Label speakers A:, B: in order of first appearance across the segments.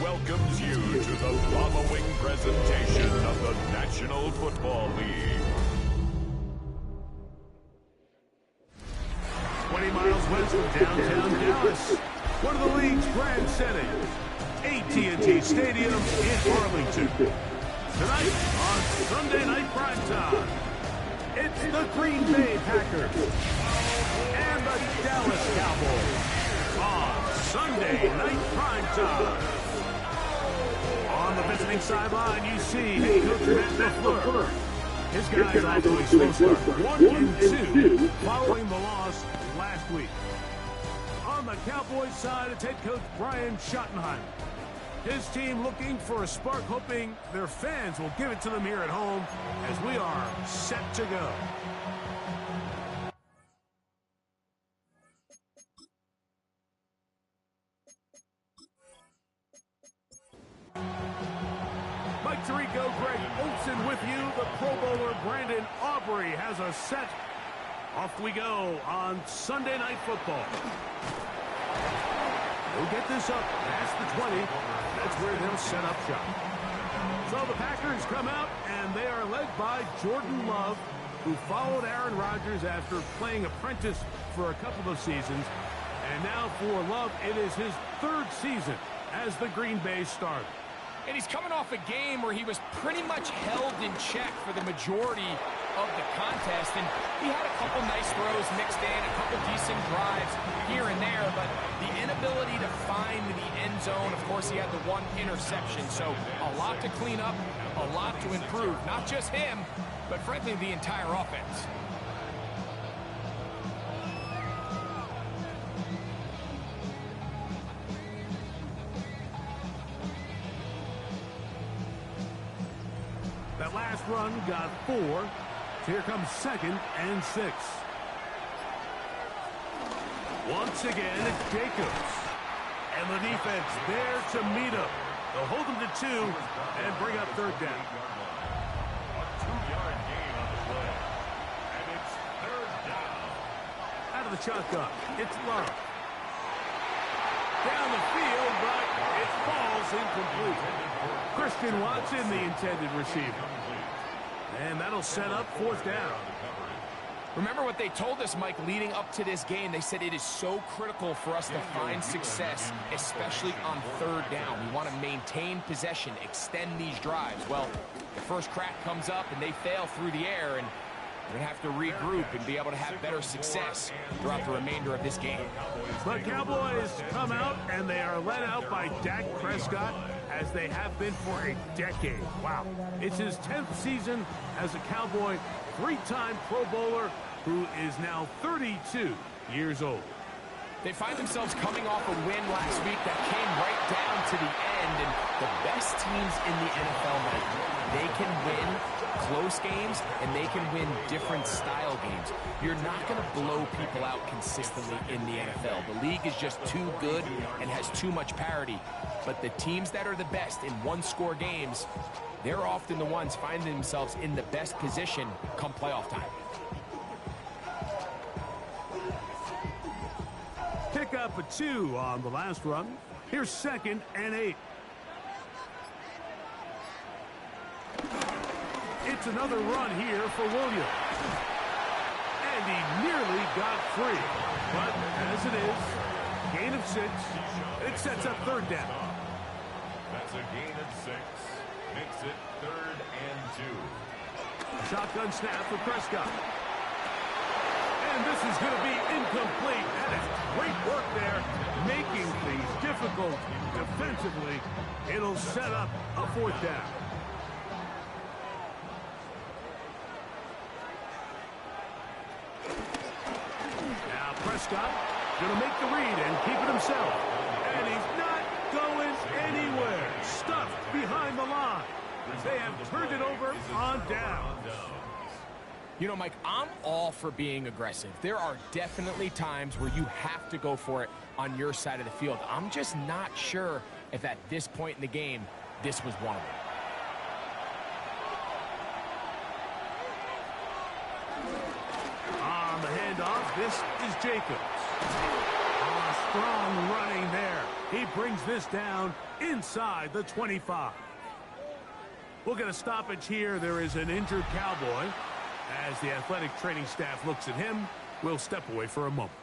A: Welcomes you to the following presentation of the National Football League.
B: 20 miles west of downtown Dallas, one of the league's grand settings, AT&T Stadium in Arlington. Tonight on Sunday Night Primetime, it's the Green Bay Packers and the Dallas Cowboys on Sunday Night Primetime. On the visiting sideline, you see head coach Matt LaFleur. His guys off to a slow start, 1-2, following the loss last week. On the Cowboys side, it's head coach Brian Schottenheimer. His team looking for a spark, hoping their fans will give it to them here at home as we are set to go. Mike Tirico, Greg Olsen with you. The Pro Bowler Brandon Aubrey has a set. Off we go on Sunday Night Football. They'll get this up past the 20. That's where they'll set up shop. So the Packers come out, and they are led by Jordan Love, who followed Aaron Rodgers after playing apprentice for a couple of seasons. And now for Love, it is his third season as the Green Bay starter.
C: And he's coming off a game where he was pretty much held in check for the majority of the contest. And he had a couple nice throws mixed in, a couple decent drives here and there. But the inability to find the end zone, of course, he had the one interception. So a lot to clean up, a lot to improve. Not just him, but frankly, the entire offense.
B: That last run got 4. Here comes 2nd and 6. Once again, it's Jacobs. And the defense there to meet him. They'll hold him to 2 and bring up 3rd down.
A: A 2-yard gain on the play. And it's 3rd down.
B: Out of the shotgun, it's Love. Down the field, but it falls incomplete. Christian Watson, the intended receiver. And that'll set up 4th down.
C: Remember what they told us, Mike, leading up to this game. They said it is so critical for us to find success, especially on 3rd down. We want to maintain possession, extend these drives. Well, the first crack comes up, and they fail through the air, and we're going to have to regroup and be able to have better success throughout the remainder of this game.
B: The Cowboys come out, and they are led out by Dak Prescott, as they have been for a decade. Wow. It's his 10th season as a Cowboy, 3-time Pro Bowler, who is now 32 years old.
C: They find themselves coming off a win last week that came right down to the end, and the best teams in the NFL, Mike, they can win close games, and they can win different style games. You're not going to blow people out consistently in the NFL. The league is just too good and has too much parity. But the teams that are the best in one-score games, they're often the ones finding themselves in the best position come playoff time.
B: Pick up a 2 on the last run. Here's 2nd and 8. It's another run here for Williams. And he nearly got free. But as it is, gain of 6. It sets up 3rd down.
A: That's a gain of 6. Makes it 3rd and 2.
B: Shotgun snap for Prescott. And this is going to be incomplete. That is great work there, making things difficult defensively. It'll set up a fourth down. Now Prescott going to make the read and keep it himself. And he's not going anywhere. Stuffed behind the line. They have turned it over on down.
C: You know, Mike, I'm all for being aggressive. There are definitely times where you have to go for it on your side of the field. I'm just not sure if at this point in the game, this was one of them.
B: On the handoff, this is Jacobs. Strong running there. He brings this down inside the 25. We'll get a stoppage here. There is an injured Cowboy. As the athletic training staff looks at him, we'll step away for a moment.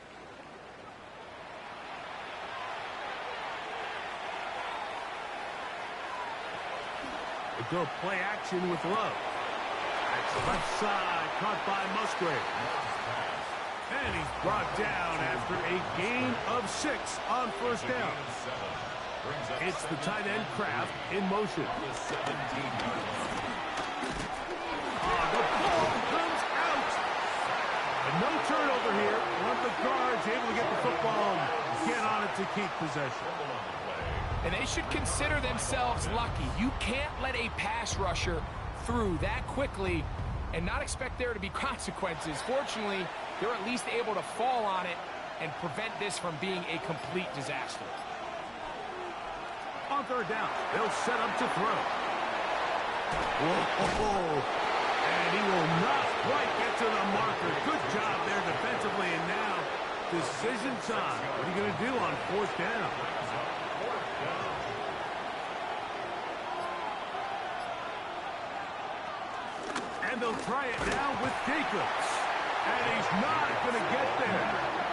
B: We go play action with Love. That's left side, caught by Musgrave. And he's brought down after a gain of 6 on first down. It's the tight end Kraft in motion. The ball comes out. And no turnover here. One of the guards able to get the football and get on it to keep possession.
C: And they should consider themselves lucky. You can't let a pass rusher through that quickly and not expect there to be consequences. Fortunately, they're at least able to fall on it and prevent this from being a complete disaster.
B: On third down, they'll set up to throw. Whoa. And he will not quite get to the marker. Good job there defensively. And now, decision time. What are you going to do on fourth down? And they'll try it now with Jacobs. And he's not going to get there.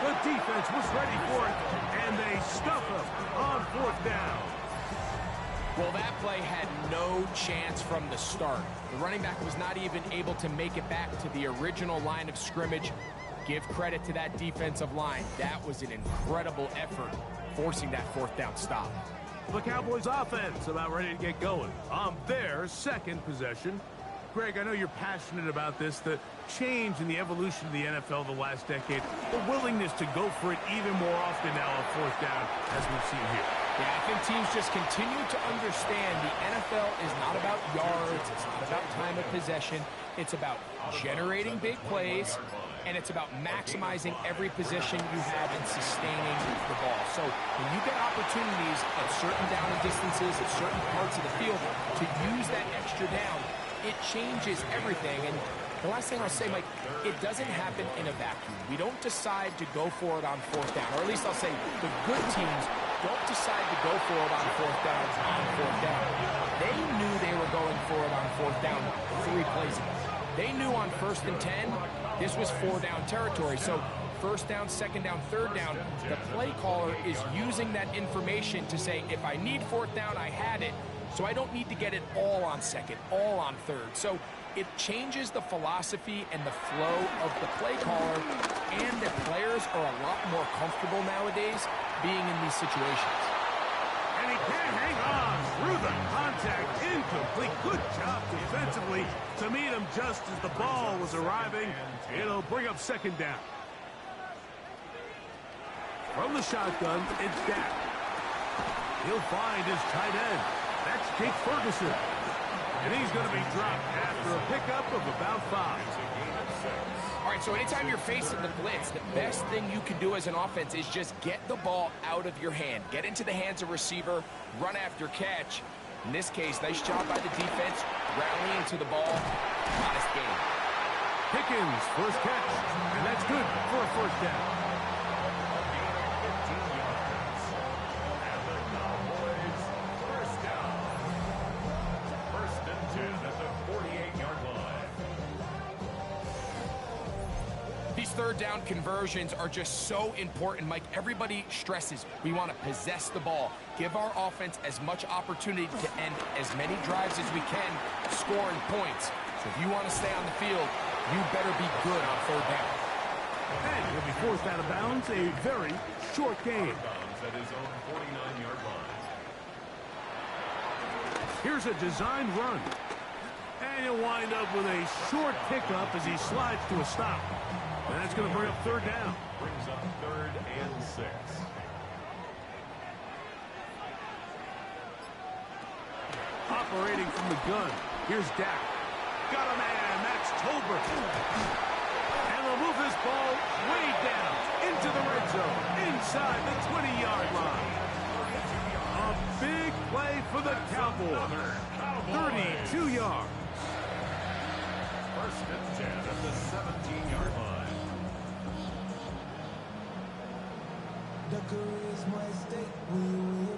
B: The defense was ready for it, and they stuff him on fourth down.
C: Well, that play had no chance from the start. The running back was not even able to make it back to the original line of scrimmage. Give credit to that defensive line. That was an incredible effort, forcing that fourth down stop.
B: The Cowboys offense about ready to get going on their second possession. Greg, I know you're passionate about this, the change in the evolution of the NFL the last decade, the willingness to go for it even more often now on fourth down, as we've seen here.
C: Yeah, I think teams just continue to understand the NFL is not about yards, it's not about time of possession, it's about generating big plays, and it's about maximizing every position you have in sustaining the ball. So when you get opportunities at certain down and distances, at certain parts of the field, to use that extra down, it changes everything. And the last thing I'll say, Mike, it doesn't happen in a vacuum. We don't decide to go for it on fourth down, or at least I'll say the good teams don't decide to go for it on fourth down They knew they were going for it on fourth down 3 plays ago. They knew on 1st and 10, this was 4-down territory. So first down, second down, third down, the play caller is using that information to say, if I need fourth down, I had it. So I don't need to get it all on second, all on third. So it changes the philosophy and the flow of the play caller, and the players are a lot more comfortable nowadays being in these situations.
B: And he can't hang on through the contact. Incomplete. Good job defensively to meet him just as the ball was arriving. It'll bring up second down. From the shotgun, it's Dak. He'll find his tight end. That's Jake Ferguson. And he's going to be dropped after a pickup of about 5.
C: All right, so anytime you're facing the blitz, the best thing you can do as an offense is just get the ball out of your hand. Get into the hands of receiver, run after catch. In this case, nice job by the defense, rallying to the ball. Modest gain.
B: Pickens, first catch, and that's good for a first down.
C: Third down conversions are just so important, Mike. Everybody stresses we want to possess the ball, give our offense as much opportunity to end as many drives as we can, scoring points. So if you want to stay on the field, you better be good on third down.
B: And he'll be forced out of bounds. A very short game.
A: At his own 49-yard line.
B: Here's a designed run. And he'll wind up with a short pickup as he slides to a stop. And that's going to bring up third down.
A: Brings up 3rd and 6.
B: Operating from the gun. Here's Dak. Got a man. That's Tolbert. And they'll move this ball way down into the red zone. Inside the 20-yard line. A big play for the Cowboys. 32 yards.
A: 1st and 10 at the 17-yard line.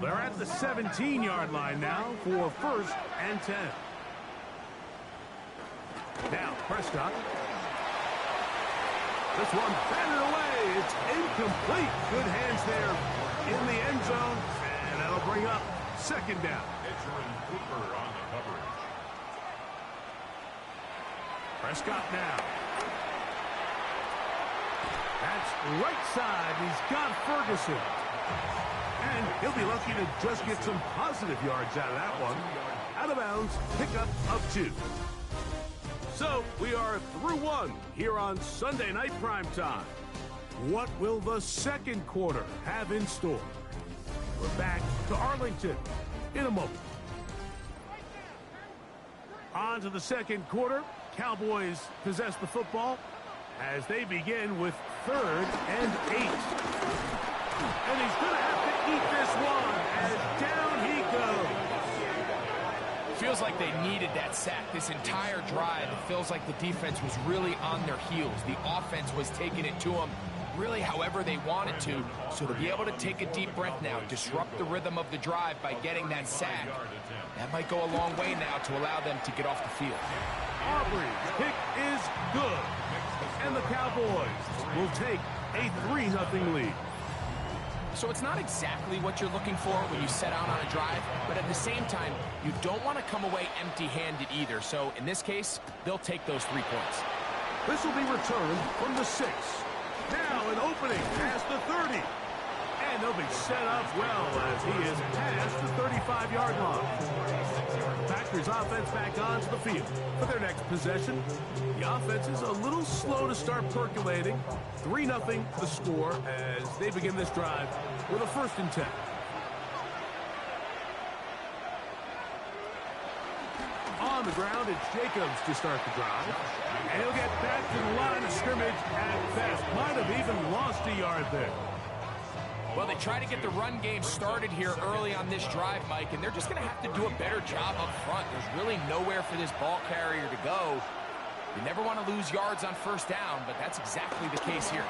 B: They're at the 17-yard line now for 1st and 10. Now, Prescott. This one batted away. It's incomplete. Good hands there in the end zone. And that'll bring up 2nd down.
A: Pitcher and Cooper on the coverage.
B: Prescott now. That's right side. He's got Ferguson. And he'll be lucky to just get some positive yards out of that one. Out of bounds, pickup of 2. So we are through 1 here on Sunday Night Primetime. What will the 2nd quarter have in store? We're back to Arlington in a moment. On to the 2nd quarter. Cowboys possess the football as they begin with 3rd and 8. And he's going to have to eat this one as down he goes.
C: Feels like they needed that sack this entire drive. It feels like the defense was really on their heels. The offense was taking it to them really however they wanted to. So to be able to take a deep breath now, disrupt the rhythm of the drive by getting that sack, that might go a long way now to allow them to get off the field.
B: Aubrey's kick is good. And the Cowboys will take a 3-0 lead.
C: So it's not exactly what you're looking for when you set out on a drive, but at the same time, you don't want to come away empty-handed either. So in this case, they'll take those 3 points.
B: This will be returned from the 6. Now an opening past the 30. And they'll be set up well as he is past the 35-yard line. Packers offense back onto the field for their next possession. The offense is a little slow to start percolating. 3-0 the score as they begin this drive with a 1st and 10. On the ground, it's Jacobs to start the drive. And he'll get back to the line of scrimmage at best. Might have even lost a yard there.
C: Well, they try to get the run game started here early on this drive, Mike, and they're just going to have to do a better job up front. There's really nowhere for this ball carrier to go. You never want to lose yards on 1st down, but that's exactly the case here.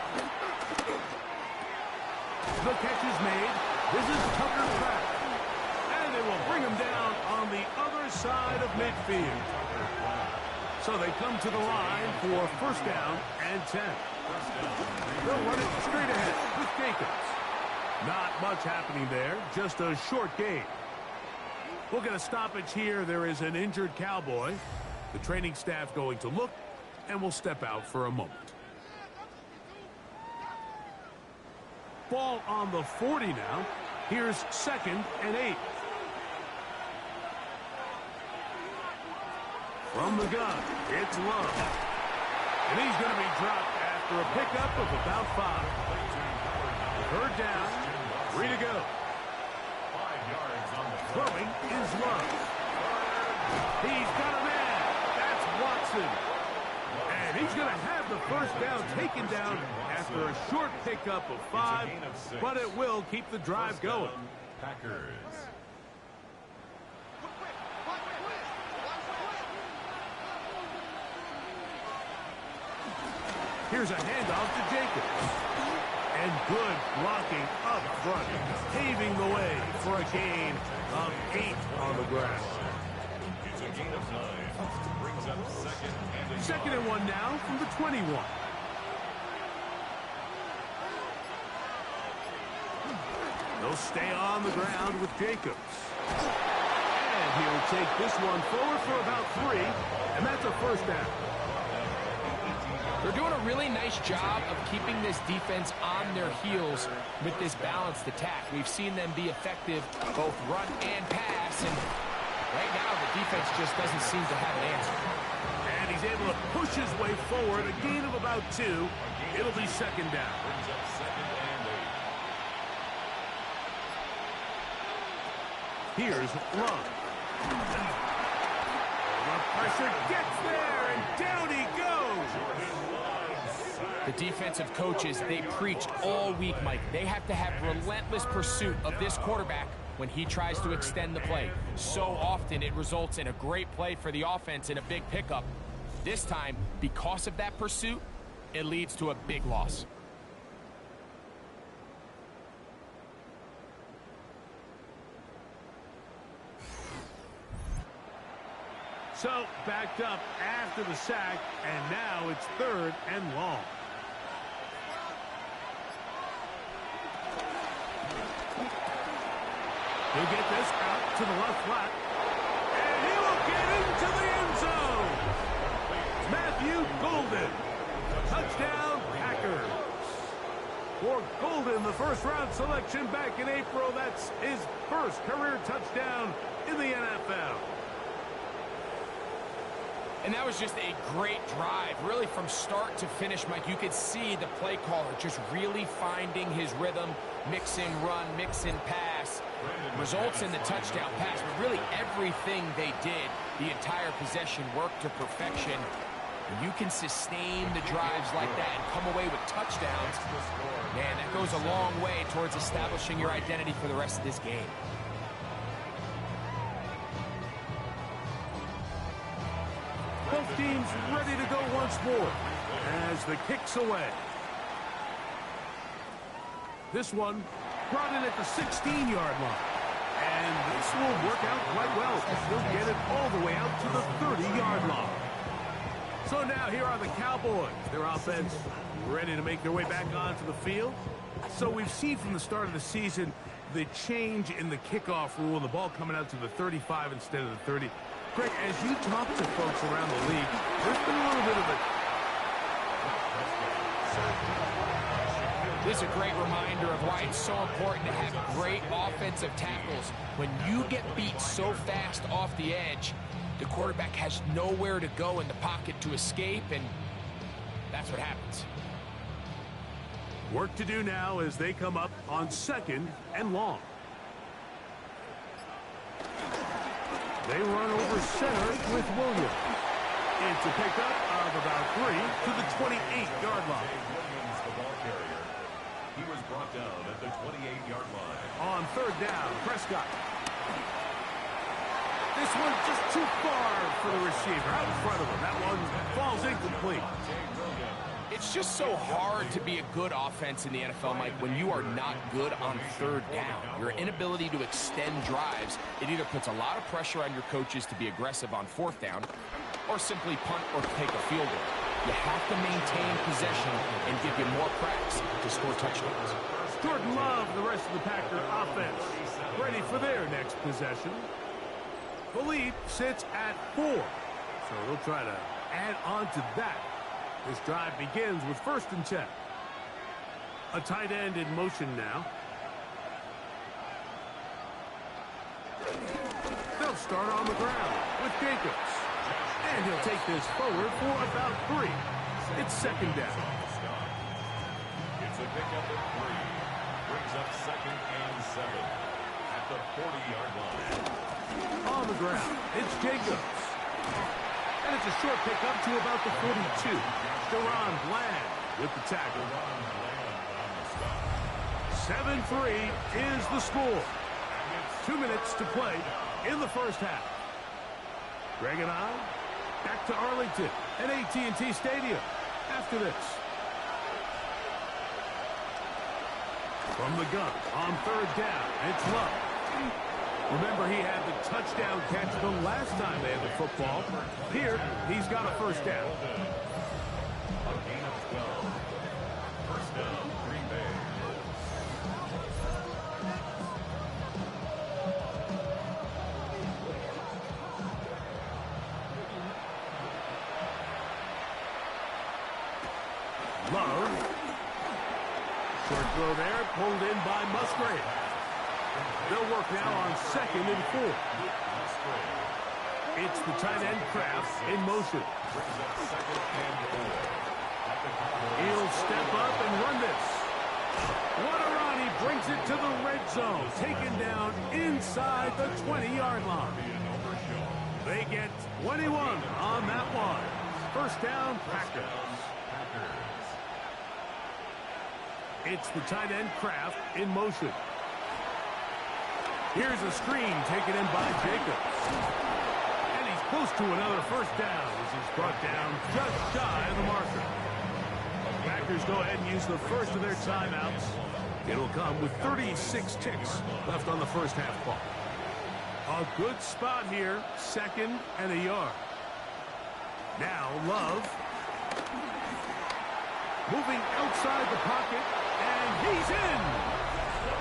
B: The catch is made. This is Tucker Pratt. And they will bring him down on the other side of midfield. So they come to the line for 1st down and 10. They'll run it straight ahead with Jacobs. Not much happening there, just a short game. We'll get a stoppage here. There is an injured Cowboy. The training staff going to look, and we'll step out for a moment. Ball on the 40 now. Here's 2nd and 8. From the gun, it's Love. And he's going to be dropped after a pickup of about 5. 3rd down, 3 to go.
A: 5 yards on the
B: Throwing is Love. He's got a man. That's Watson. And he's going to have the 1st down taken down after a short pickup of 5, but it will keep the drive going.
A: Packers.
B: Here's a handoff to Jacobs. And good blocking up front, paving the way for a gain of 8 on the ground.
A: It's a gain of 9. Brings up
B: 2nd and 1 now from the 21. They'll stay on the ground with Jacobs. And he'll take this one forward for about 3, and that's a 1st down.
C: They're doing a really nice nice job of keeping this defense on their heels with this balanced attack. We've seen them be effective both run and pass, and right now the defense just doesn't seem to have an answer.
B: And he's able to push his way forward, a gain of about 2. It'll be second down. Here's Love. The pressure gets there, and down he goes.
C: The defensive coaches, they preached all week, Mike. They have to have relentless pursuit of this quarterback when he tries to extend the play. So often it results in a great play for the offense and a big pickup. This time, because of that pursuit, it leads to a big loss.
B: So, backed up after the sack, and now it's 3rd and long. He'll get this out to the left flat, and he will get into the end zone. Matthew Golden. Touchdown, Packers. For Golden, the first-round selection back in April, that's his first career touchdown in the NFL.
C: And that was just a great drive, really from start to finish, Mike. You could see the play caller just really finding his rhythm, mix in run, mix in pass. Results in the touchdown pass, but really everything they did, the entire possession worked to perfection. And you can sustain the drives like that and come away with touchdowns. Man, that goes a long way towards establishing your identity for the rest of this game.
B: Both teams ready to go once more as the kick's away. This one brought in at the 16-yard line. And this will work out quite well because he'll get it all the way out to the 30-yard line. So now here are the Cowboys. Their offense ready to make their way back onto the field. So we've seen from the start of the season the change in the kickoff rule, the ball coming out to the 35 instead of the 30. Greg, as you talk to folks around the league, there's been a little bit of a...
C: This is a great reminder of why it's so important to have great offensive tackles. When you get beat so fast off the edge, the quarterback has nowhere to go in the pocket to escape, and that's what happens.
B: Work to do now as they come up on 2nd and long. They run over center with Williams. It's a pickup of about 3 to the 28-yard line.
A: He was brought down at the 28-yard line.
B: On 3rd down, Prescott. This one just too far for the receiver. Out in front of him. That one falls incomplete.
C: It's just so hard to be a good offense in the NFL, Mike, when you are not good on 3rd down. Your inability to extend drives, it either puts a lot of pressure on your coaches to be aggressive on 4th down or simply punt or take a field goal. You have to maintain possession and give you more cracks to score touchdowns.
B: Jordan Love, the rest of the Packer offense, ready for their next possession. The lead sits at 4, so they'll try to add on to that. This drive begins with 1st and 10. A tight end in motion now. They'll start on the ground with Jacobs. And he'll take this forward for about 3. It's 2nd down.
A: It's a pickup of 3. Brings up 2nd and 7 at the 40-yard line.
B: On the ground, it's Jacobs. And it's a short pickup to about the 42. Deron Bland with the tackle. 7-3 is the score. 2 minutes to play in the first half. Greg and I back to Arlington at AT&T Stadium after this. From the gun on 3rd down, it's Love. Remember, he had the touchdown catch the last time they had the football. Here, he's got a 1st down.
A: A gain of 12. 1st down, Green Bay.
B: Love. Short throw there, pulled in by Musgrave. They'll work now on 2nd and 4. It's the tight end Kraft in motion. He'll step up and run this. What a run! He brings it to the red zone. Taken down inside the 20-yard line. They get 21 on that one. First down, Packers. It's the tight end Kraft in motion. Here's a screen taken in by Jacobs. And he's close to another first down as he's brought down just shy of the marker. Packers go ahead and use the first of their timeouts. It'll come with 36 ticks left on the first half clock. A good spot here, 2nd and a yard. Now Love. Moving outside the pocket, and he's in.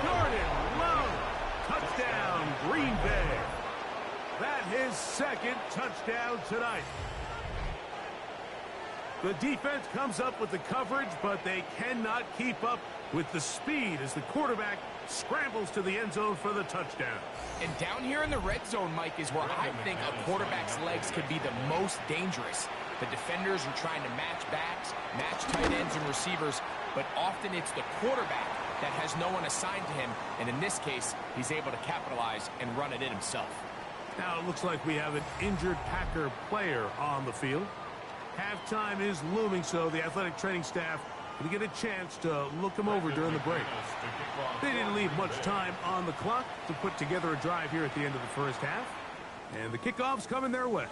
B: Jordan Love. Touchdown, Green Bay. That's his 2nd touchdown tonight. The defense comes up with the coverage, but they cannot keep up with the speed as the quarterback scrambles to the end zone for the touchdown.
C: And down here in the red zone, Mike, is where I think a quarterback's legs could be the most dangerous. The defenders are trying to match backs, match tight ends and receivers, but often it's the quarterback that has no one assigned to him, and in this case, he's able to capitalize and run it in himself.
B: Now it looks like we have an injured Packer player on the field. Halftime is looming, so the athletic training staff will get a chance to look him over during the break. They didn't leave much time on the clock to put together a drive here at the end of the first half. And the kickoff's coming their way.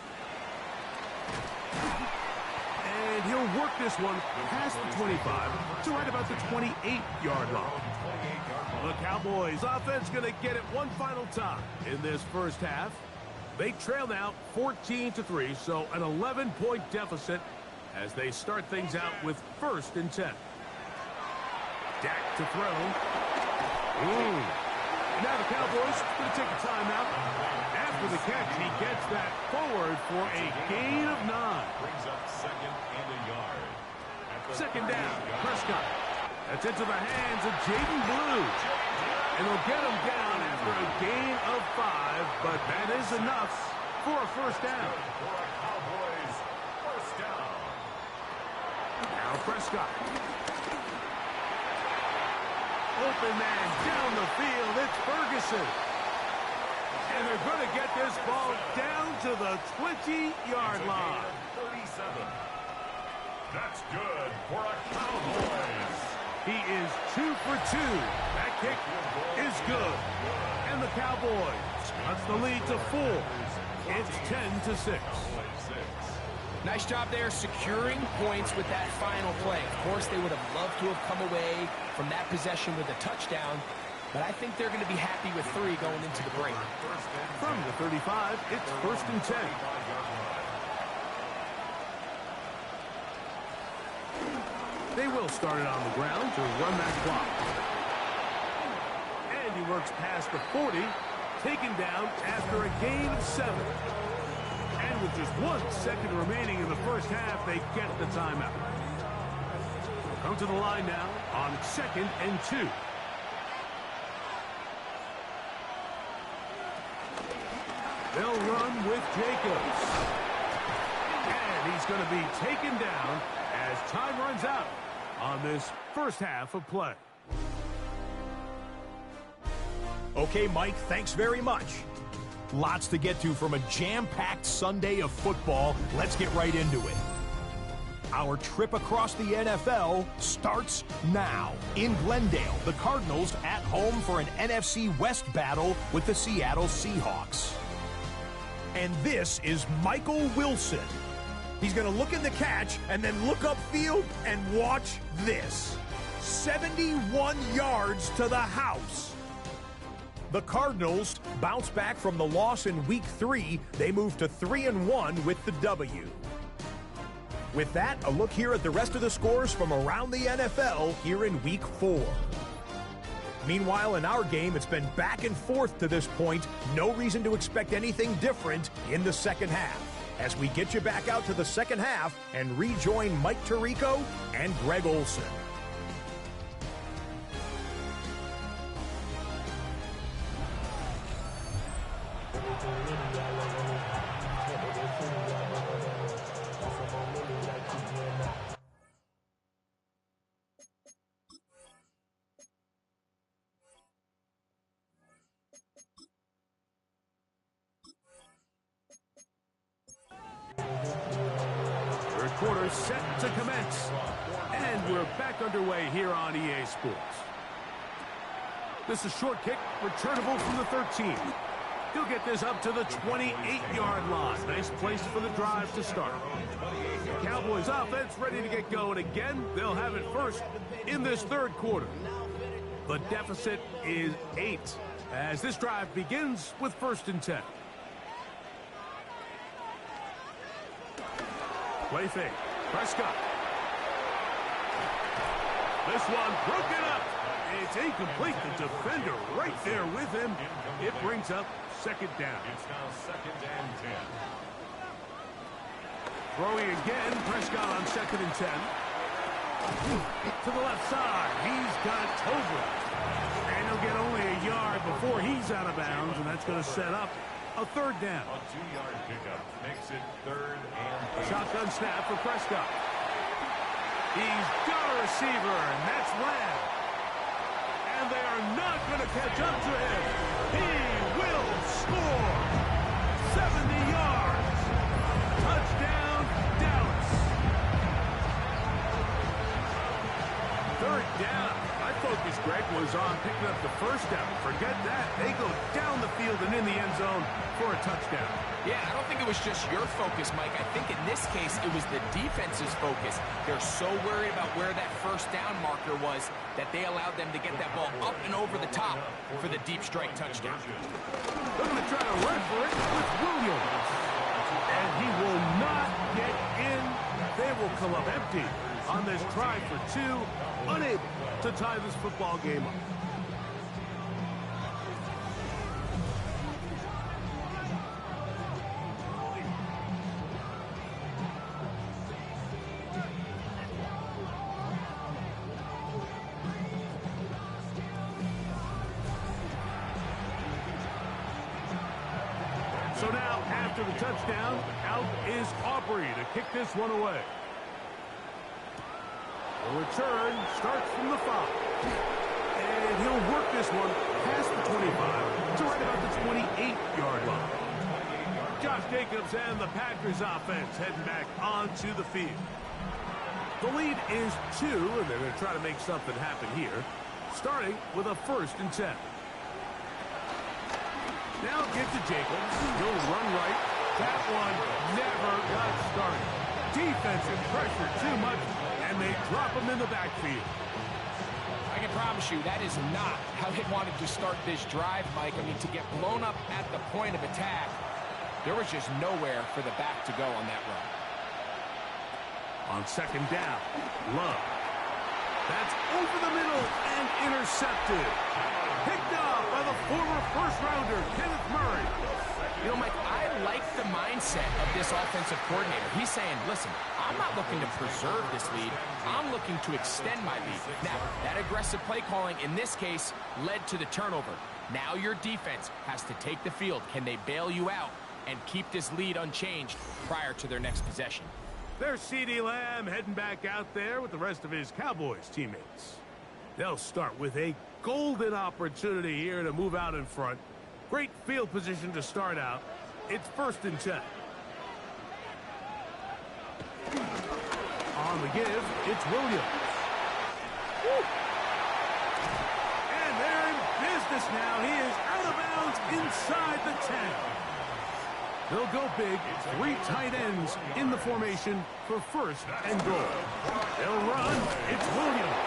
B: And he'll work this one past the 25 to right about the 28-yard line. The Cowboys offense going to get it one final time in this first half. They trail now 14-3, so an 11-point deficit as they start things out with 1st and 10. Dak to throw. Now the Cowboys going to take a timeout. After the catch, he gets that forward for a gain of 9.
A: Brings up 2nd and a yard.
B: 2nd down, Prescott. That's into the hands of Jaden Blue. And they'll get him down after a gain of 5, but that is enough for a first down.
A: Cowboys, first down.
B: Now Prescott. Open man down the field. It's Ferguson. And they're going to get this ball down to the 20-yard line.
A: 37. That's good for a Cowboys.
B: He is 2 for 2. That kick is good. And the Cowboys cuts the lead to 4. It's 10-6.
C: Nice job there securing points with that final play. Of course, they would have loved to have come away from that possession with a touchdown, but I think they're going to be happy with 3 going into the break.
B: From the 35, it's 1st and 10. They will start it on the ground to run that clock. And he works past the 40, taken down after a gain of 7. And with just 1 second remaining in the first half, they get the timeout. They'll come to the line now on 2nd and 2. They'll run with Jacobs. And he's going to be taken down as time runs out on this first half of play.
D: Okay, Mike, thanks very much. Lots to get to from a jam-packed Sunday of football. Let's get right into it. Our trip across the NFL starts now. In Glendale, the Cardinals at home for an NFC West battle with the Seattle Seahawks. And this is Michael Wilson. He's going to look in the catch and then look upfield and watch this. 71 yards to the house. The Cardinals bounce back from the loss in Week 3. They move to 3-1 with the W. With that, a look here at the rest of the scores from around the NFL here in Week 4. Meanwhile, in our game, it's been back and forth to this point. No reason to expect anything different in the second half. as we get you back out to the second half and rejoin Mike Tirico and Greg Olson.
B: Third quarter set to commence. And we're back underway here on EA Sports. This is a short kick, returnable from the 13. He'll get this up to the 28-yard line. Nice place for the drive to start. Cowboys offense ready to get going again. They'll have it first in this third quarter. The deficit is 8 as this drive begins with 1st and 10. Play fake. Prescott. This one broken up. It's incomplete. The defender right there with him. It brings up 2nd down.
A: It's now 2nd and 10.
B: Throwing again. Prescott on 2nd and 10. To the left side. He's got Tobler. And he'll get only a yard before he's out of bounds, and that's going to set up a 3rd down.
A: A 2-yard pickup makes it 3rd and 8.
B: Shotgun snap for Prescott. He's got a receiver, and that's Lamb. And they are not going to catch up to him. He will score. 70 yards. Touchdown, Dallas. 3rd down. My focus, Greg, was on picking up the 1st down. Forget that. They go down the field and in the end zone for a touchdown.
C: Yeah, I don't think it was just your focus, Mike. I think in this case, it was the defense's focus. They're so worried about where that 1st down marker was that they allowed them to get that ball up and over the top for the deep strike touchdown.
B: They're going to try to run for it with Williams. And he will not get in. They will come up empty on this try for 2. Unable to tie this football game up. So now, after the touchdown, out is Aubrey to kick this one away. The return starts from the 5. And he'll work this one past the 25 to right about the 28-yard line. Josh Jacobs and the Packers offense heading back onto the field. The lead is 2, and they're going to try to make something happen here, starting with a 1st and 10. Now get to Jacobs. He'll run right. That one never got started. Defensive pressure too much, and they drop him in the backfield.
C: I can promise you that is not how they wanted to start this drive, Mike. I mean, to get blown up at the point of attack, there was just nowhere for the back to go on that run.
B: On 2nd down, Love. That's over the middle and intercepted. Picked off by the former 1st-rounder, Kenneth Murray.
C: You know, Mike, I like the mindset of this offensive coordinator. He's saying, listen, I'm not looking to preserve this lead. I'm looking to extend my lead. Now, that aggressive play calling in this case led to the turnover. Now your defense has to take the field. Can they bail you out and keep this lead unchanged prior to their next possession?
B: There's CeeDee Lamb heading back out there with the rest of his Cowboys teammates. They'll start with a golden opportunity here to move out in front. Great field position to start out. It's 1st and 10. On the give, it's Williams. Woo! And they're in business now. He is out of bounds inside the 10. They'll go big. 3 tight ends in the formation for 1st and goal. They'll run. It's Williams.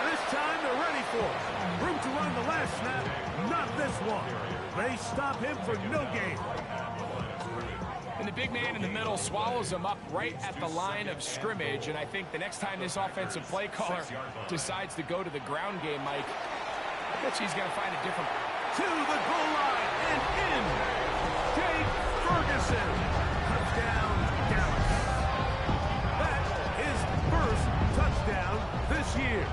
B: This time they're ready for it. Room to run the last snap. Not this one. They stop him for no gain.
C: And the big man in the middle swallows him up right at the line of scrimmage. And I think the next time this offensive play caller decides to go to the ground game, Mike, I bet he's going to find a different...
B: To the goal line and in. Jake Ferguson. touchdown, Dallas. That's his first touchdown this year.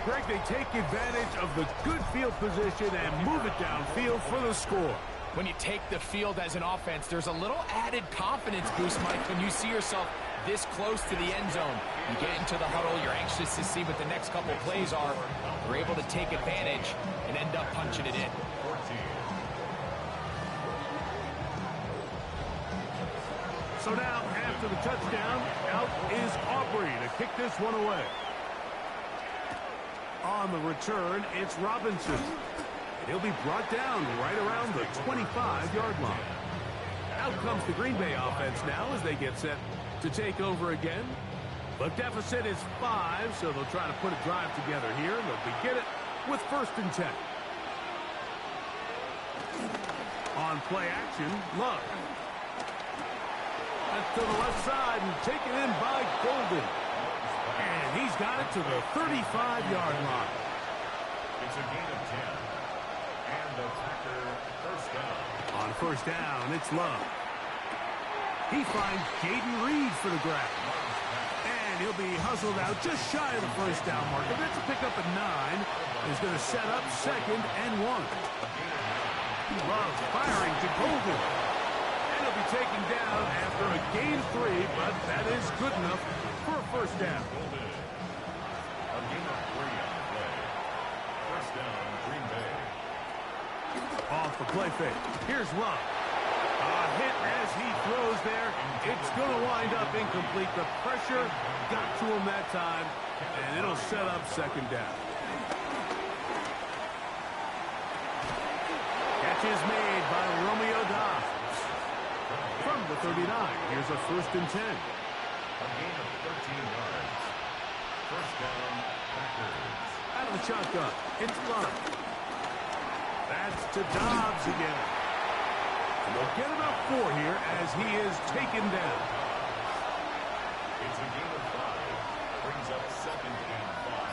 B: Greg, they take advantage of the good field position and move it downfield for the score.
C: When you take the field as an offense, there's a little added confidence boost, Mike, when you see yourself this close to the end zone. You get into the huddle, you're anxious to see what the next couple plays are. You're able to take advantage and end up punching it in.
B: So now, after the touchdown, out is Aubrey to kick this one away. On the return, it's Robinson. He'll be brought down right around the 25-yard line. Out comes the Green Bay offense now as they get set to take over again. The deficit is 5, so they'll try to put a drive together here. They'll begin it with 1st and 10. On play action, Love. That's to the left side and taken in by Golden. And he's got it to the 35-yard line.
A: It's a gain of 10. And the Packer first down.
B: On 1st down, it's Love. He finds Jaden Reed for the grab. And he'll be hustled out just shy of the 1st down marker. That's a pickup at 9. He's going to set up 2nd and 1. Love firing to Golden. And he'll be taken down after a gain of 3, but that is good enough for a 1st down.
A: A gain of 3 on the play. 1st down, Green Bay.
B: Off the play fake. Here's Love. A hit as he throws there. It's going to wind up incomplete. The pressure got to him that time, and it'll set up 2nd down. Catch is made by Romeo Dobbs. From the 39, here's a 1st and 10.
A: A gain of 13 yards. 1st down, Packers.
B: Out of the shotgun, it's Love. That's to Dobbs again. And they'll get about 4 here as he is taken down.
A: It's a gain of 5. Brings up 2nd and 5.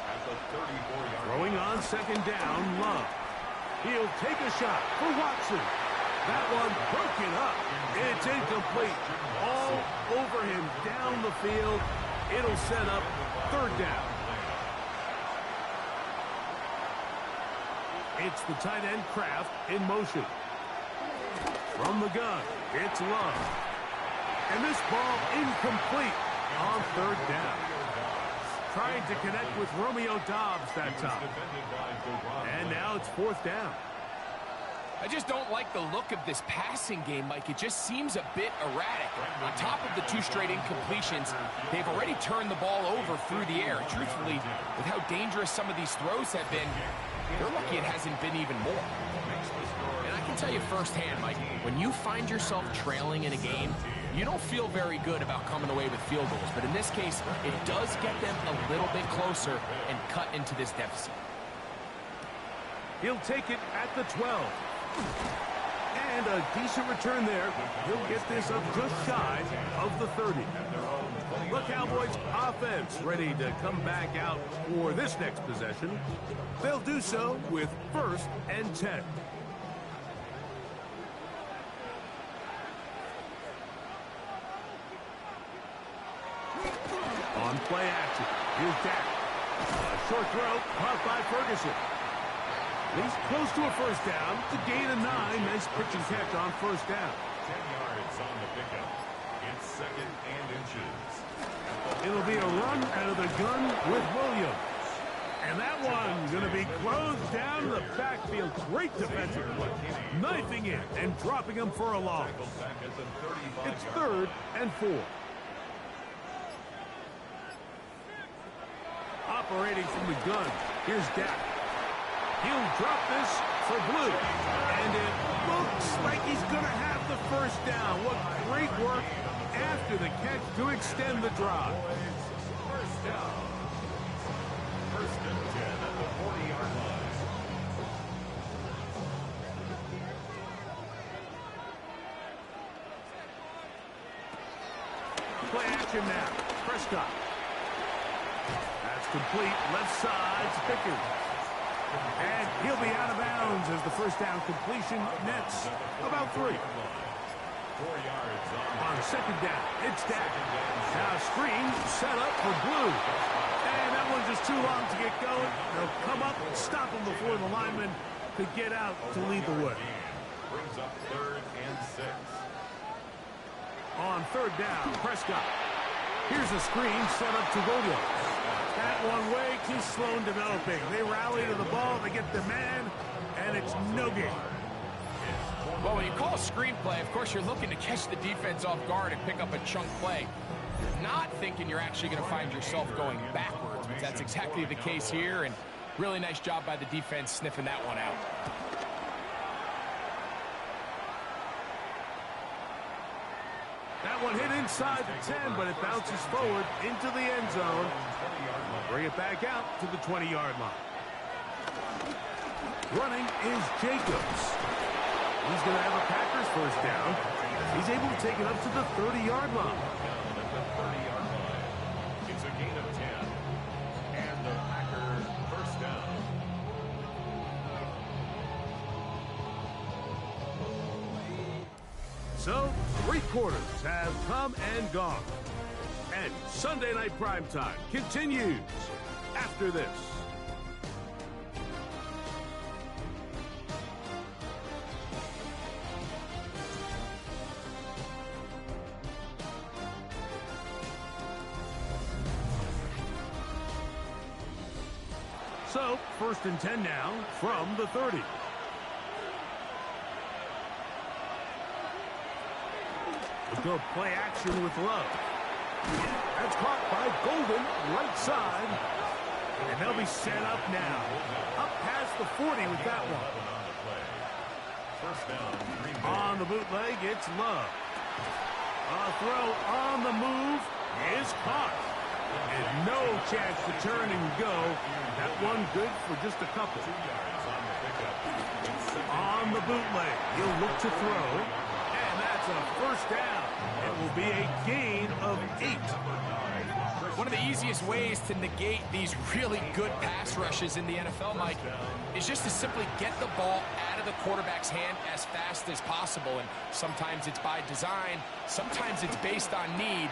A: At the 34-yard line.
B: Throwing on 2nd down, Love. He'll take a shot for Watson. That one broken up. It's incomplete. All over him down the field. It'll set up 3rd down. It's the tight end Kraft in motion. From the gun, it's Love. And this ball incomplete on 3rd down. Trying to connect with Romeo Dobbs that time. And now it's 4th down.
C: I just don't like the look of this passing game, Mike. It just seems a bit erratic. On top of the 2 straight incompletions, they've already turned the ball over through the air. Truthfully, with how dangerous some of these throws have been, they're lucky it hasn't been even more. And I can tell you firsthand, Mike, when you find yourself trailing in a game, you don't feel very good about coming away with field goals. But in this case, it does get them a little bit closer and cut into this deficit.
B: He'll take it at the 12. And a decent return there. He'll get this up just shy of the 30. The Cowboys offense ready to come back out for this next possession. They'll do so with 1st and 10. On play action, here's Dak. A short throw caught by Ferguson. He's close to a 1st down. It's a gain of 9. Nice pitch and catch on 1st down.
A: 10 yards on the pickup. It's 2nd and inches.
B: It'll be a run out of the gun with Williams. And that one's going to be closed down in the backfield. Great defensive play. Knifing in and dropping him for a loss. It's 3rd and 4. Operating from the gun, here's Dak. He'll drop this for Blue. And it looks like he's going to have the 1st down. What great work after the catch to extend the drive.
A: 1st down. 1st and 10 at the 40-yard line.
B: Play action now. Prescott. That's complete. Left side, Pickens. And he'll be out of bounds as the first down completion nets about 3.
A: 4 yards
B: On second down, it's Dak. Now screen set up for Blue. And that one's just too long to get going. They'll come up and stop him before the lineman could get out to lead the way.
A: brings up 3rd and 6.
B: On third down, Prescott. Here's a screen set up to Williams. That one way too slow in developing. They rally to the ball, they get the man, and it's no gain.
C: Well, when you call a screenplay, of course, you're looking to catch the defense off guard and pick up a chunk play. You're not thinking you're actually going to find yourself going backwards, but that's exactly the case here, and really nice job by the defense sniffing that one out.
B: That one hit inside the 10, but it bounces forward into the end zone. Bring it back out to the 20-yard line. Running is Jacobs. He's going to have a Packers first down. He's able to take it up to the 30-yard line.
A: It's a gain of 10. And the Packers first down.
B: So, 3 quarters have come and gone. And Sunday Night Primetime continues after this. So, 1st and 10 now from the 30. We'll go play action with Love. That's caught by Golden, right side. And they'll be set up now. Up past the 40 with that one.
A: First down, Green Bay.
B: On the bootleg, it's Love. A throw on the move is caught. And no chance to turn and go. That one good for just a couple. On the bootleg, he'll look to throw. And that's a first down. It will be a gain of 8.
C: One of the easiest ways to negate these really good pass rushes in the NFL, Mike, is just to simply get the ball out of the quarterback's hand as fast as possible. And sometimes it's by design, sometimes it's based on need.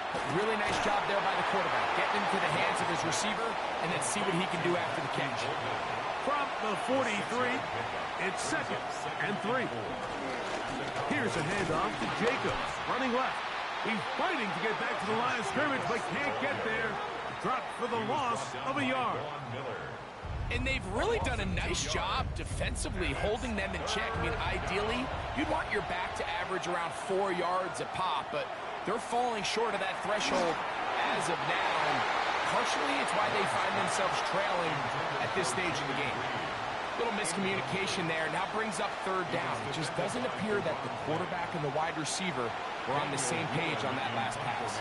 C: But really nice job there by the quarterback, getting into the hands of his receiver, and then see what he can do after the catch.
B: From the 43, it's 2nd and 3. Here's a handoff to Jacobs, running left. He's fighting to get back to the line of scrimmage, but can't get there. Dropped for the loss of a yard.
C: And they've really done a nice job defensively holding them in check. I mean, ideally, you'd want your back to average around 4 yards a pop, but they're falling short of that threshold as of now. And partially, it's why they find themselves trailing at this stage of the game. Little miscommunication there. Now brings up 3rd down. It just doesn't appear that the quarterback and the wide receiver were on the same page on that last pass.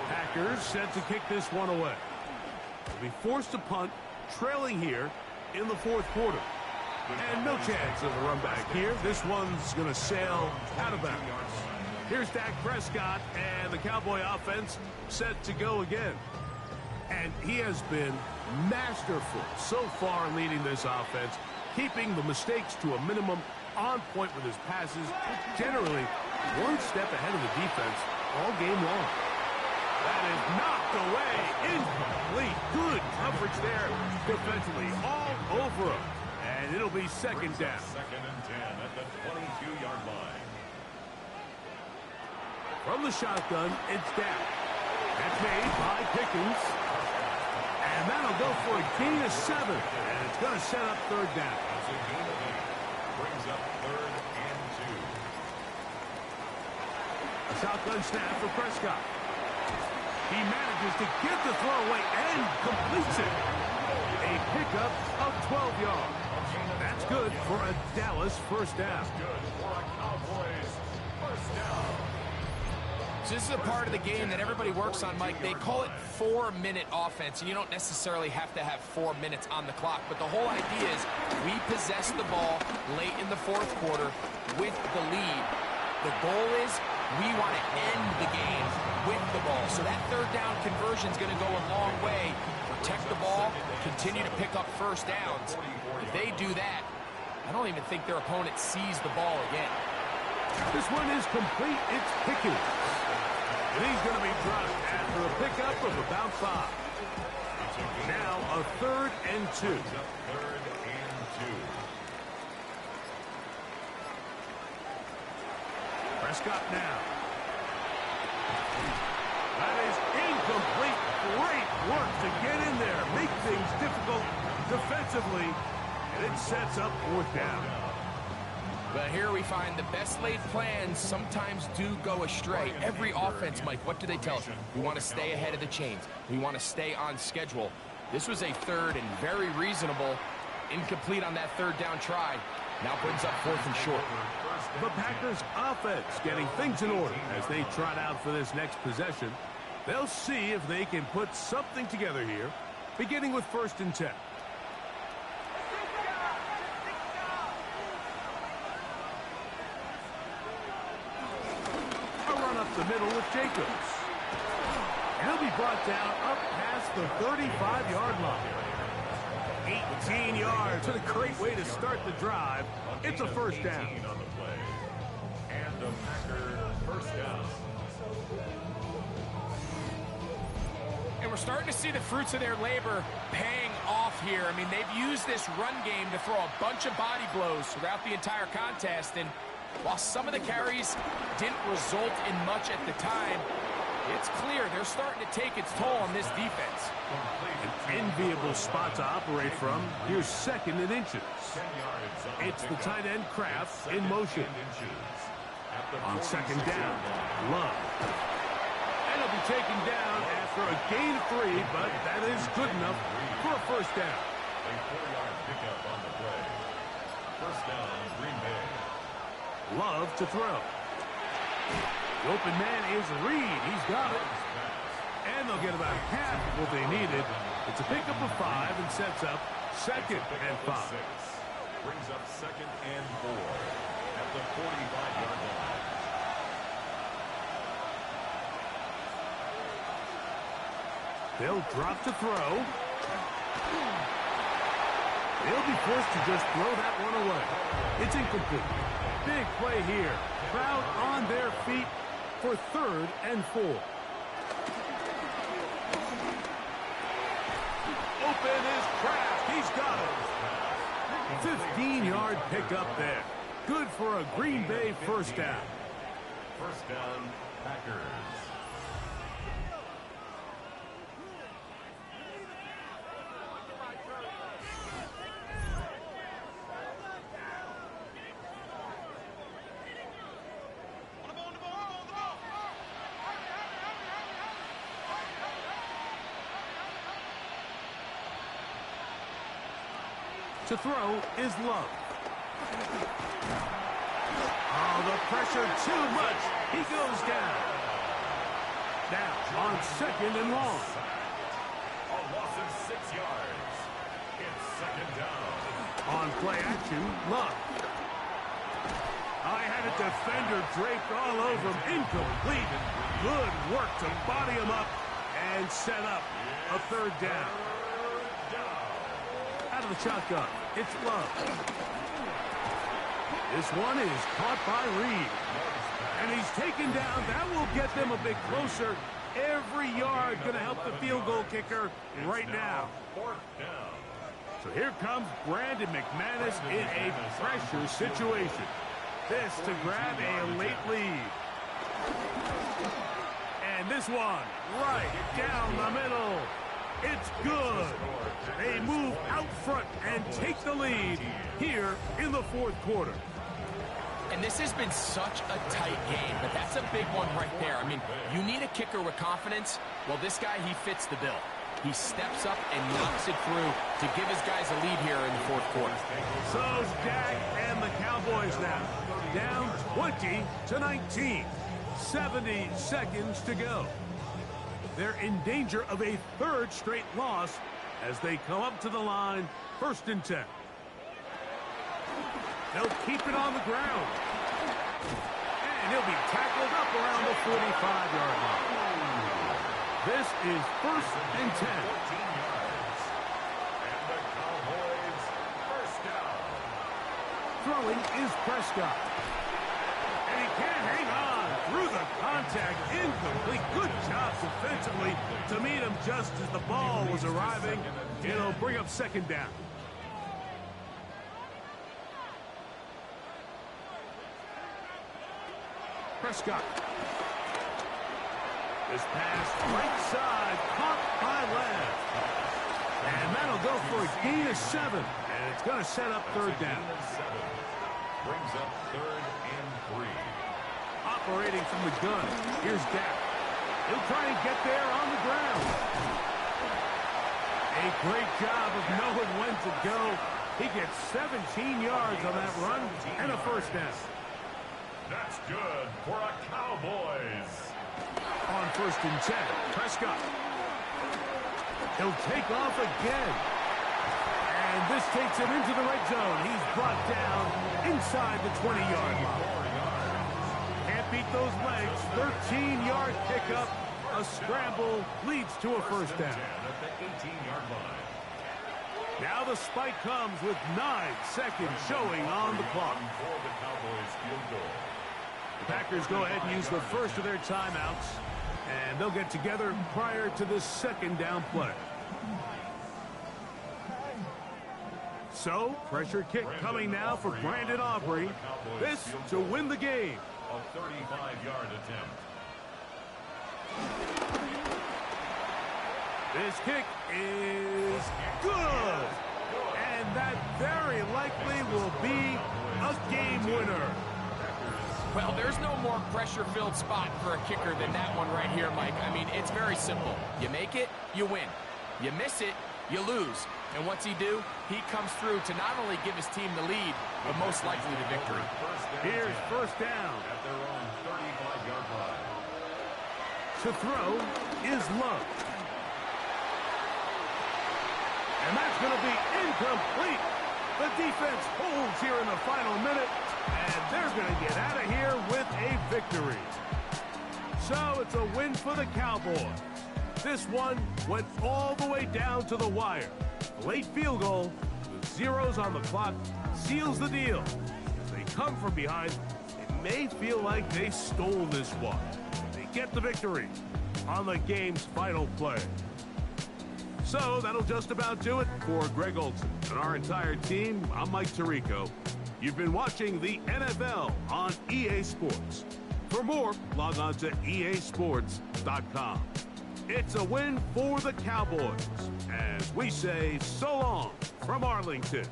B: Packers set to kick this one away. They'll be forced to punt, trailing here in the 4th quarter. And no chance of a run back here. This one's going to sail out of bounds. Here's Dak Prescott and the Cowboy offense set to go again. And he has been masterful so far leading this offense, keeping the mistakes to a minimum, on point with his passes, generally one step ahead of the defense all game long. That is knocked away, incomplete. Good coverage there defensively, all over him. And it'll be 2nd down.
A: 2nd and 10 at the 22-yard line.
B: From the shotgun, it's Dak. That's made by Pickens. And that'll go for a gain of 7. And it's going to set up 3rd down.
A: It's a gain of 8. Brings up 3rd and 2.
B: A shotgun snap for Prescott. He manages to get the throw away and completes it. A pickup of 12 yards. That's good for a Dallas first down.
A: Good for a Cowboys first down.
C: So this is a part of the game that everybody works on, Mike. They call it 4-minute offense, and you don't necessarily have to have 4 minutes on the clock. But the whole idea is we possess the ball late in the 4th quarter with the lead. The goal is we want to end the game with the ball. So that third down conversion is going to go a long way. Protect the ball, continue to pick up first downs. If they do that, I don't even think their opponent sees the ball again.
B: This one is complete. It's Pickens. And he's going to be dropped after a pickup of about 5. Now a 3rd and 2.
A: 3rd and 2.
B: Prescott now. That is incomplete. Great work to get in there. Make things difficult defensively. And it sets up 4th down.
C: But here we find the best laid plans sometimes do go astray. Every offense, Mike, what do they tell us? We want to stay ahead of the chains. We want to stay on schedule. This was a 3rd and very reasonable. Incomplete on that 3rd down try. Now brings up 4th and short.
B: The Packers offense getting things in order as they trot out for this next possession. They'll see if they can put something together here, beginning with 1st and 10. A run up the middle with Jacobs. And he'll be brought down up past the 35-yard line. 18 yards. What a great way to start the drive. It's a 1st down.
A: On the play. And the Packers 1st down.
C: And we're starting to see the fruits of their labor paying off here. I mean, they've used this run game to throw a bunch of body blows throughout the entire contest. And while some of the carries didn't result in much at the time, it's clear they're starting to take its toll on this defense.
B: An enviable spot to operate from. Here's 2nd and inches. It's the tight end Kraft in motion. On 2nd down, Love. And he'll be taken down after a gain of 3, but that is good enough for a 1st down.
A: A 4-yard pickup on the play. 1st down, Green Bay.
B: Love to throw. The open man is Reed. He's got it. And they'll get about half of what they needed. It's a pickup of 5 and sets up 2nd and 5.
A: Brings up 2nd and 4 at the 45-yard line.
B: They'll drop to throw. They'll be forced to just throw that one away. It's incomplete. Big play here. Crowd on their feet for 3rd and 4. Open is Kraft. He's got it. 15-yard pickup there. Good for a Green Bay 1st down.
A: 1st down, Packers.
B: To throw is Love. Oh, the pressure too much. He goes down. Now on 2nd and long.
A: A loss of 6 yards. It's 2nd down.
B: On play action, Love. I had a defender draped all over him. Incomplete. Good work to body him up and set up a 3rd down. Out of the shotgun, it's Love. This one is caught by Reed. And he's taken down. That will get them a bit closer. Every yard going to help the field goal kicker right now.
A: 4th down.
B: So here comes Brandon McManus in a pressure situation. This to grab a late lead. And this one right down the middle. It's good. They move out front and take the lead here in the 4th quarter.
C: And this has been such a tight game, but that's a big one right there. I mean, you need a kicker with confidence. Well, this guy, he fits the bill. He steps up and knocks it through to give his guys a lead here in the 4th quarter.
B: So's Dak and the Cowboys now. Down 20-19. 70 seconds to go. They're in danger of a 3rd straight loss as they come up to the line, 1st and 10. They'll keep it on the ground. And he'll be tackled up around the 45-yard line. This is 1st and 10.
A: 14 yards. And the Cowboys first down.
B: Throwing is Prescott. And he can't hang on through the contact. Incomplete. Good job defensively to meet him just as the ball was arriving. It'll bring up 2nd down. Prescott. This pass right side, caught by left. And that'll go for a gain of 7. And it's going to set up 3rd down.
A: Brings up 3rd and 3.
B: Operating from the gun. Here's Dak. He'll try and get there on the ground. A great job of knowing when to go. He gets 17 yards on that run and a 1st down.
A: That's good for a Cowboys.
B: On 1st and 10, Prescott. He'll take off again. And this takes him into the red zone. He's brought down inside the 20-yard line. Can't beat those legs. 13-yard pickup. A scramble leads to a 1st down.
A: At the 18-yard line.
B: Now the spike comes with 9 seconds showing on the clock.
A: For the Cowboys field goal.
B: The Packers go ahead and use the first of their timeouts, and they'll get together prior to this 2nd down play. So, pressure kick coming now for Brandon Aubrey. This to win the game.
A: A 35-yard attempt.
B: This kick is good. And that very likely will be a game winner.
C: Well, there's no more pressure-filled spot for a kicker than that one right here, Mike. I mean, it's very simple. You make it, you win. You miss it, you lose. And what's he do? He comes through to not only give his team the lead, but most likely the victory.
B: Here's 1st down.
A: At their own 35-yard line.
B: To throw is Love. And that's going to be incomplete. The defense holds here in the final minute, and they're going to get out of here with a victory. So it's a win for the Cowboys. This one went all the way down to the wire. A late field goal with zeros on the clock seals the deal. As they come from behind, it may feel like they stole this one. They get the victory on the game's final play. So that'll just about do it for Greg Olson and our entire team. I'm Mike Tirico. You've been watching the NFL on EA Sports. For more, log on to easports.com. It's a win for the Cowboys as we say so long from Arlington.